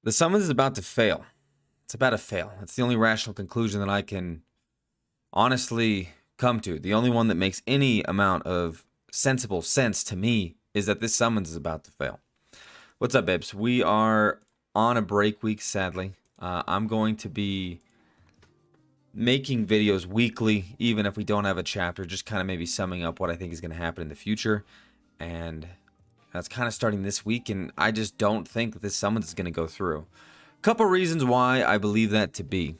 The summons is about to fail. It's about to fail. That's the only rational conclusion that I can honestly come to. The only one that makes any amount of sensible sense to me is that this summons is about to fail. What's up, babes? We are on a break week, sadly. I'm going to be making videos weekly, even if we don't have a chapter, just kind of maybe summing up what I think is going to happen in the future. And that's kind of starting this week, and I just don't think that this summons is going to go through. Couple reasons why I believe that to be.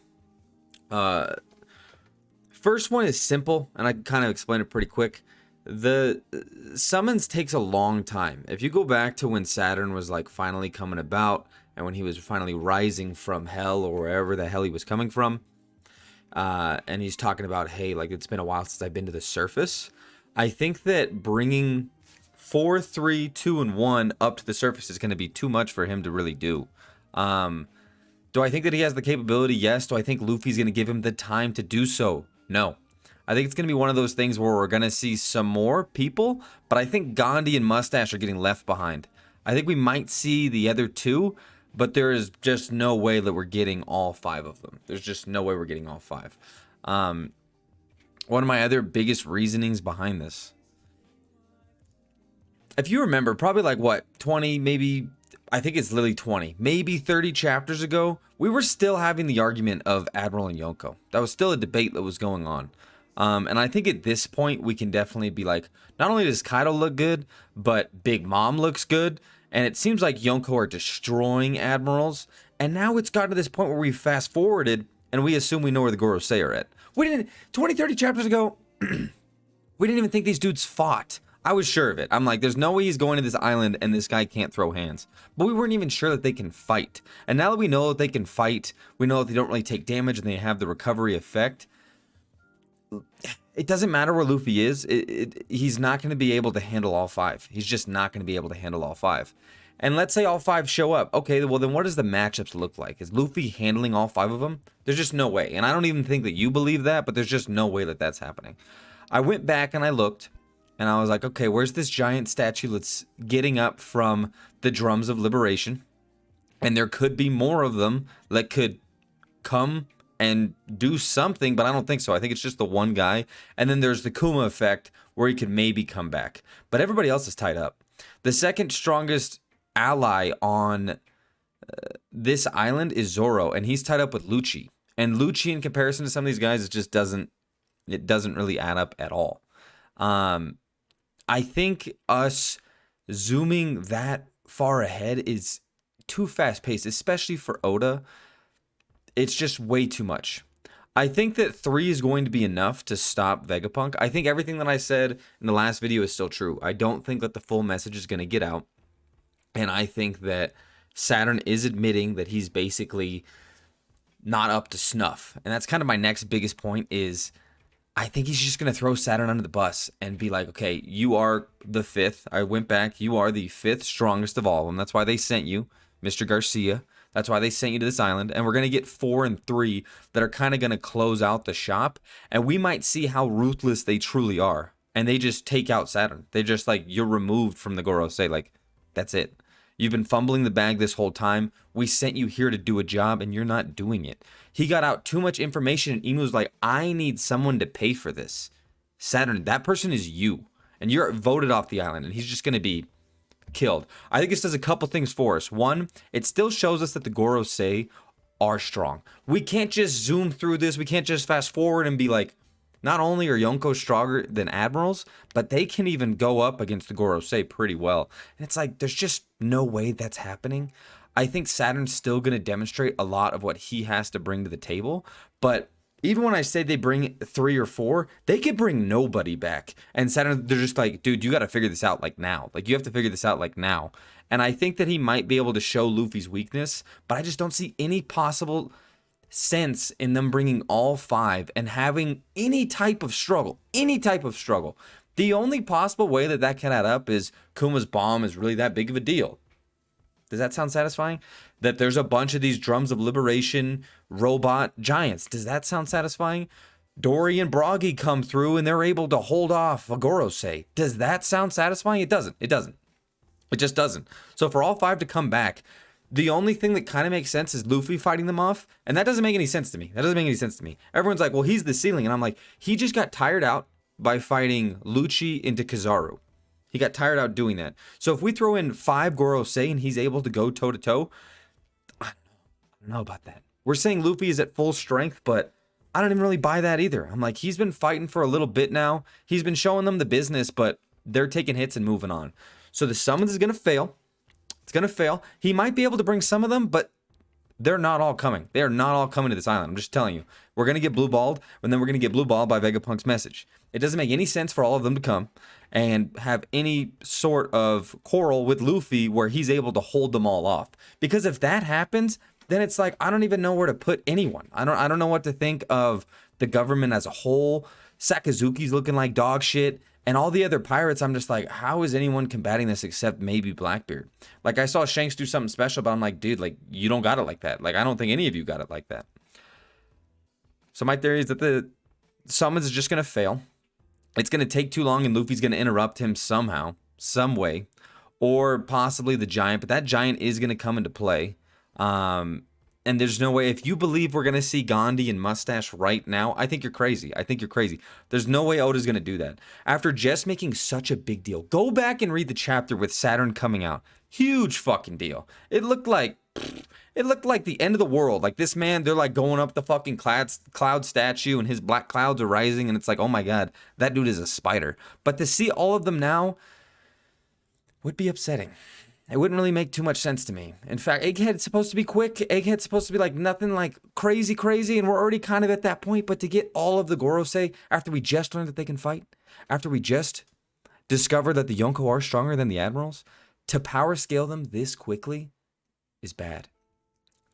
First one is simple, and I can kind of explain it pretty quick. The summons takes a long time. If you go back to when Saturn was like finally coming about, and when he was finally rising from hell or wherever the hell he was coming from, and he's talking about, hey, like it's been a while since I've been to the surface. I think that bringing 4, 3, 2, and 1 up to the surface is going to be too much for him to really do. Do I think that he has the capability? Yes. Do I think Luffy's going to give him the time to do so? No. I think it's going to be one of those things where we're going to see some more people, but I think Gandhi and Mustache are getting left behind. I think we might see the other two, but there is just no way that we're getting all 5 of them. There's just no way we're getting all 5. One of my other biggest reasonings behind this, if you remember, probably like what, 20, maybe, I think it's literally 20, maybe 30 chapters ago, we were still having the argument of Admiral and Yonko. That was still a debate that was going on. And I think at this point, we can definitely be like, not only does Kaido look good, but Big Mom looks good. And it seems like Yonko are destroying admirals. And now it's gotten to this point where we fast forwarded and we assume we know where the Gorosei are at. We didn't, 20, 30 chapters ago, we didn't even think these dudes fought. I was sure of it. I'm like, there's no way he's going to this island and this guy can't throw hands. But we weren't even sure that they can fight. And now that we know that they can fight, we know that they don't really take damage and they have the recovery effect. It doesn't matter where Luffy is. He's not going to be able to handle all 5. He's just not going to be able to handle all 5. And let's say all 5 show up. Okay, well then what does the matchups look like? Is Luffy handling all 5 of them? There's just no way. And I don't even think that you believe that, but there's just no way that that's happening. I went back and I looked. And I was like, okay, where's this giant statue that's getting up from the drums of liberation? And there could be more of them that could come and do something, but I don't think so. I think it's just the one guy. And then there's the Kuma effect where he could maybe come back. But everybody else is tied up. The second strongest ally on this island is Zoro, and he's tied up with Lucci. And Lucci, in comparison to some of these guys, it just doesn't really add up at all. I think us zooming that far ahead is too fast paced, especially for Oda. It's just way too much. I think that 3 is going to be enough to stop Vegapunk. I think everything that I said in the last video is still true. I don't think that the full message is going to get out. And I think that Saturn is admitting that he's basically not up to snuff. And that's kind of my next biggest point is I think he's just going to throw Saturn under the bus and be like, okay, you are the 5th. I went back. You are the 5th strongest of all of them. That's why they sent you, Mr. Garcia. That's why they sent you to this island. And we're going to get 4 and 3 that are kind of going to close out the shop. And we might see how ruthless they truly are. And they just take out Saturn. They just like, you're removed from the Gorosei. Like, that's it. You've been fumbling the bag this whole time. We sent you here to do a job and you're not doing it. He got out too much information and Imu was like, I need someone to pay for this. Saturn, that person is you. And you're voted off the island and he's just going to be killed. I think this does a couple things for us. One, it still shows us that the Gorosei are strong. We can't just zoom through this. We can't just fast forward and be like, not only are Yonko stronger than admirals, but they can even go up against the Gorosei pretty well. And it's like, there's just no way that's happening. I think Saturn's still going to demonstrate a lot of what he has to bring to the table. But even when I say they bring 3 or 4, they could bring nobody back. And Saturn, they're just like, dude, you got to figure this out like now. Like, you have to figure this out like now. And I think that he might be able to show Luffy's weakness, but I just don't see any possible sense in them bringing all 5 and having any type of struggle. The only possible way that that can add up is Kuma's bomb is really that big of a deal. Does that sound satisfying? That there's a bunch of these drums of liberation robot giants. Does that sound satisfying? Dory and Broggy come through and they're able to hold off a Gorosei. Does that sound satisfying? It doesn't. It just doesn't. So for all 5 to come back, The only thing that kind of makes sense is Luffy fighting them off, and that doesn't make any sense to me. Everyone's like, well, he's the ceiling, and I'm like, he just got tired out by fighting Lucci into Kizaru. He got tired out doing that. So if we throw in 5 Gorosei and he's able to go toe to toe, I don't know about that. We're saying Luffy is at full strength, but I don't even really buy that either. I'm like, he's been fighting for a little bit now. He's been showing them the business, but they're taking hits and moving on. So the summons is going to fail. It's going to fail. He might be able to bring some of them, but they're not all coming. They are not all coming to this island. I'm just telling you. We're going to get blue balled, and then we're going to get blue balled by Vegapunk's message. It doesn't make any sense for all of them to come and have any sort of quarrel with Luffy where he's able to hold them all off. Because if that happens, then it's like, I don't even know where to put anyone. I don't know what to think of the government as a whole. Sakazuki's looking like dog shit. And all the other pirates, I'm just like, how is anyone combating this except maybe Blackbeard? Like, I saw Shanks do something special, but I'm like, dude, like, you don't got it like that. Like, I don't think any of you got it like that. So my theory is that the summons is just going to fail. It's going to take too long, and Luffy's going to interrupt him somehow, some way. Or possibly the giant, but that giant is going to come into play. And there's no way, if you believe we're going to see Gandhi and Mustache right now, I think you're crazy. There's no way Oda's going to do that. After just making such a big deal. Go back and read the chapter with Saturn coming out. Huge fucking deal. It looked like the end of the world. Like, this man, they're like going up the fucking cloud statue and his black clouds are rising, and it's like, oh my god, that dude is a spider. But to see all of them now would be upsetting. It wouldn't really make too much sense to me. In fact, Egghead's supposed to be quick. Egghead's supposed to be like nothing like crazy, and we're already kind of at that point. But to get all of the Gorosei after we just learned that they can fight, after we just discovered that the Yonko are stronger than the Admirals, to power scale them this quickly is bad.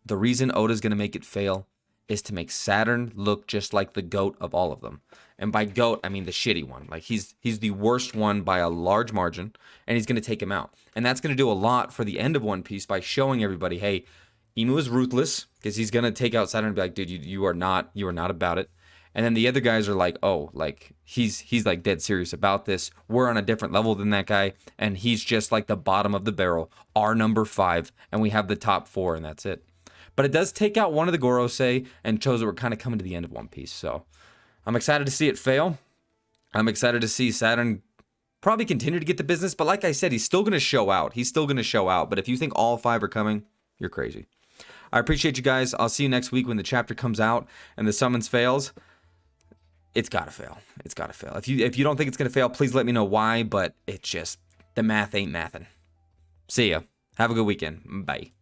The reason Oda's going to make it fail is to make Saturn look just like the GOAT of all of them. And by GOAT, I mean the shitty one. Like, he's the worst one by a large margin, and he's going to take him out. And that's going to do a lot for the end of One Piece by showing everybody, hey, Imu is ruthless, because he's going to take out Saturn and be like, dude, you are not about it. And then the other guys are like, oh, like, he's like dead serious about this. We're on a different level than that guy, and he's just like the bottom of the barrel, our number 5, and we have the top 4, and that's it. But it does take out one of the Gorosei and shows that we're kind of coming to the end of One Piece. So I'm excited to see it fail. I'm excited to see Saturn probably continue to get the business. But like I said, he's still going to show out. But if you think all 5 are coming, you're crazy. I appreciate you guys. I'll see you next week when the chapter comes out and the summons fails. It's got to fail. If you don't think it's going to fail, please let me know why. But it's just, the math ain't mathin'. See ya. Have a good weekend. Bye.